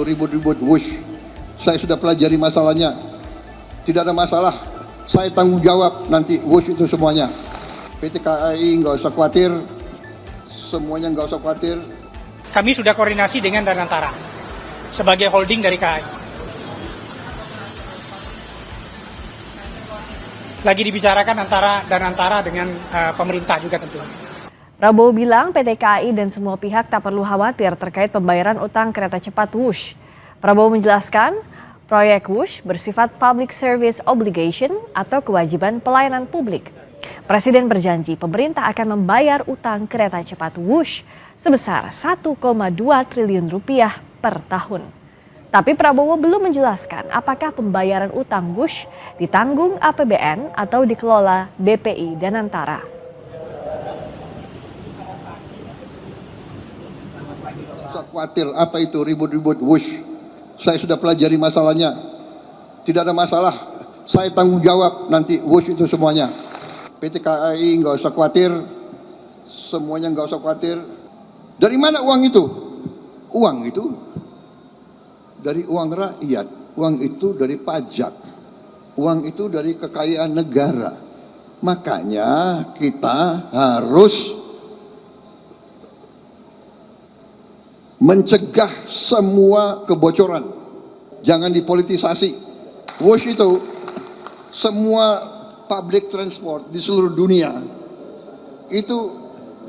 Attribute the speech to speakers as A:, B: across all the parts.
A: ribut-ribut wush. Saya sudah pelajari masalahnya. Tidak ada masalah. Saya tanggung jawab nanti wush itu semuanya. PT KAI nggak usah khawatir. Semuanya nggak usah khawatir.
B: Kami sudah koordinasi dengan Danantara sebagai holding dari KAI. Lagi dibicarakan antara Danantara dengan pemerintah juga tentunya.
C: Prabowo bilang PT KAI dan semua pihak tak perlu khawatir terkait pembayaran utang kereta cepat Wush. Prabowo menjelaskan, proyek Wush bersifat public service obligation atau kewajiban pelayanan publik. Presiden berjanji pemerintah akan membayar utang kereta cepat Wush sebesar 1,2 triliun rupiah per tahun. Tapi Prabowo belum menjelaskan apakah pembayaran utang Wush ditanggung APBN atau dikelola BPI Danantara.
A: Saya khawatir apa itu ribut-ribut wush. Saya sudah pelajari masalahnya. Tidak ada masalah. Saya tanggung jawab nanti wush itu semuanya. PT KAI nggak usah khawatir. Semuanya nggak usah khawatir. Dari mana uang itu? Uang itu dari uang rakyat. Uang itu dari pajak. Uang itu dari kekayaan negara. Makanya kita harus mencegah semua kebocoran. Jangan dipolitisasi. Wush itu semua public transport di seluruh dunia itu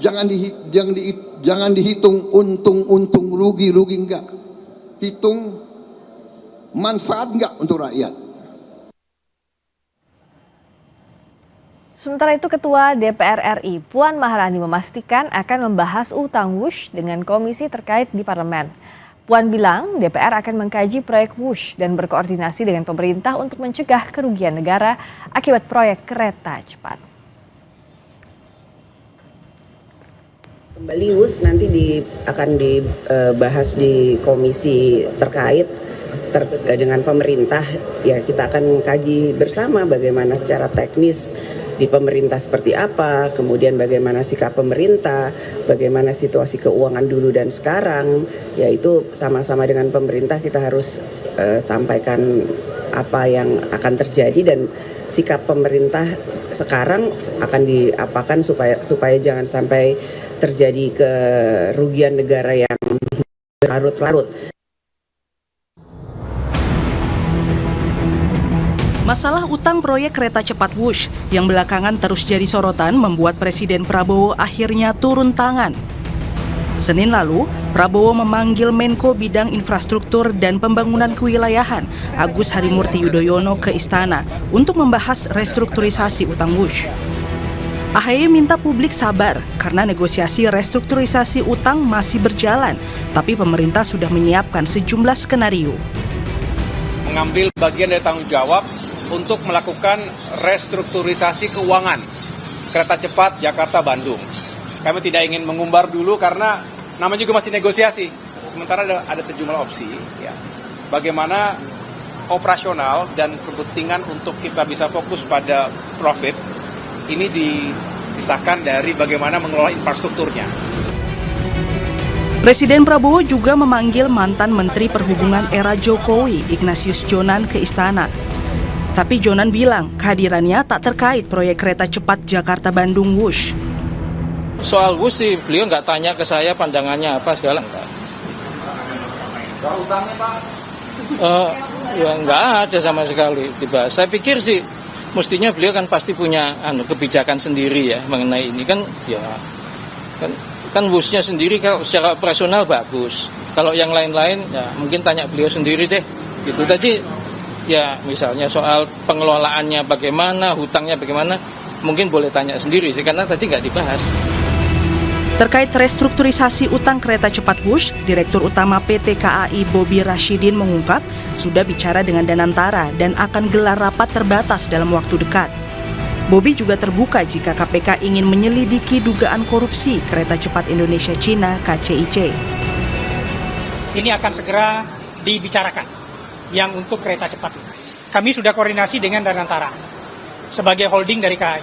A: jangan dihitung untung rugi enggak. Hitung manfaat enggak untuk rakyat.
C: Sementara itu Ketua DPR RI Puan Maharani memastikan akan membahas utang Wush dengan komisi terkait di parlemen. Puan bilang DPR akan mengkaji proyek Wush dan berkoordinasi dengan pemerintah untuk mencegah kerugian negara akibat proyek kereta cepat.
D: Kembali Wush nanti akan dibahas di komisi terkait dengan pemerintah. Ya, kita akan kaji bersama bagaimana secara teknis di pemerintah seperti apa, kemudian bagaimana sikap pemerintah, bagaimana situasi keuangan dulu dan sekarang, yaitu sama-sama dengan pemerintah kita harus sampaikan apa yang akan terjadi dan sikap pemerintah sekarang akan diapakan supaya jangan sampai terjadi kerugian negara yang berlarut-larut.
E: Masalah utang proyek kereta cepat Wush yang belakangan terus jadi sorotan membuat Presiden Prabowo akhirnya turun tangan. Senin lalu, Prabowo memanggil Menko Bidang Infrastruktur dan Pembangunan Kewilayahan Agus Harimurti Yudhoyono ke istana untuk membahas restrukturisasi utang Wush. AHY minta publik sabar karena negosiasi restrukturisasi utang masih berjalan, tapi pemerintah sudah menyiapkan sejumlah skenario.
F: Mengambil bagian dari tanggung jawab untuk melakukan restrukturisasi keuangan kereta cepat Jakarta-Bandung. Kami tidak ingin mengumbar dulu karena namanya juga masih negosiasi. Sementara ada sejumlah opsi, ya. Bagaimana operasional dan kepentingan untuk kita bisa fokus pada profit ini dipisahkan dari bagaimana mengelola infrastrukturnya.
E: Presiden Prabowo juga memanggil mantan Menteri Perhubungan era Jokowi, Ignatius Jonan, ke istana. Tapi Jonan bilang kehadirannya tak terkait proyek kereta cepat Jakarta-Bandung Wush.
G: Soal Wush sih beliau nggak tanya ke saya pandangannya apa segala enggak.
F: Soal utangnya Pak?
G: Ya nggak ada sama sekali dibahas. Saya pikir sih mestinya beliau kan pasti punya kebijakan sendiri ya mengenai ini kan ya kan Wush-nya sendiri kalau secara operasional bagus. Kalau yang lain-lain ya mungkin tanya beliau sendiri deh. Gitu tadi. Ya misalnya soal pengelolaannya bagaimana, hutangnya bagaimana, mungkin boleh tanya sendiri sih karena tadi nggak dibahas.
E: Terkait restrukturisasi utang kereta cepat Wush, Direktur Utama PT KAI Bobi Rashidin mengungkap sudah bicara dengan Danantara dan akan gelar rapat terbatas dalam waktu dekat. Bobi juga terbuka jika KPK ingin menyelidiki dugaan korupsi kereta cepat Indonesia-Cina KCIC.
B: Ini akan segera dibicarakan. Yang untuk kereta cepat. Kami sudah koordinasi dengan Danantara sebagai holding dari KAI.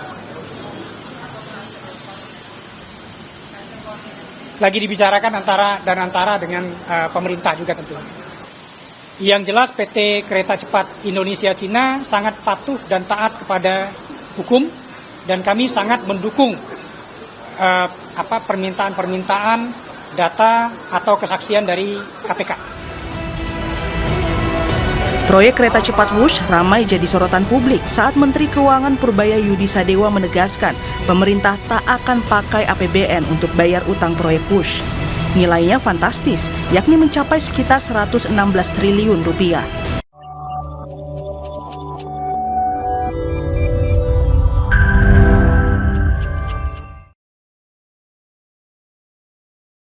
B: Lagi dibicarakan antara Danantara dengan pemerintah juga tentunya. Yang jelas PT Kereta Cepat Indonesia Cina sangat patuh dan taat kepada hukum, dan kami sangat mendukung permintaan-permintaan data atau kesaksian dari KPK.
E: Proyek kereta cepat Wush ramai jadi sorotan publik saat Menteri Keuangan Purbaya Yudi Sadewa menegaskan pemerintah tak akan pakai APBN untuk bayar utang proyek Wush. Nilainya fantastis, yakni mencapai sekitar 116 triliun rupiah.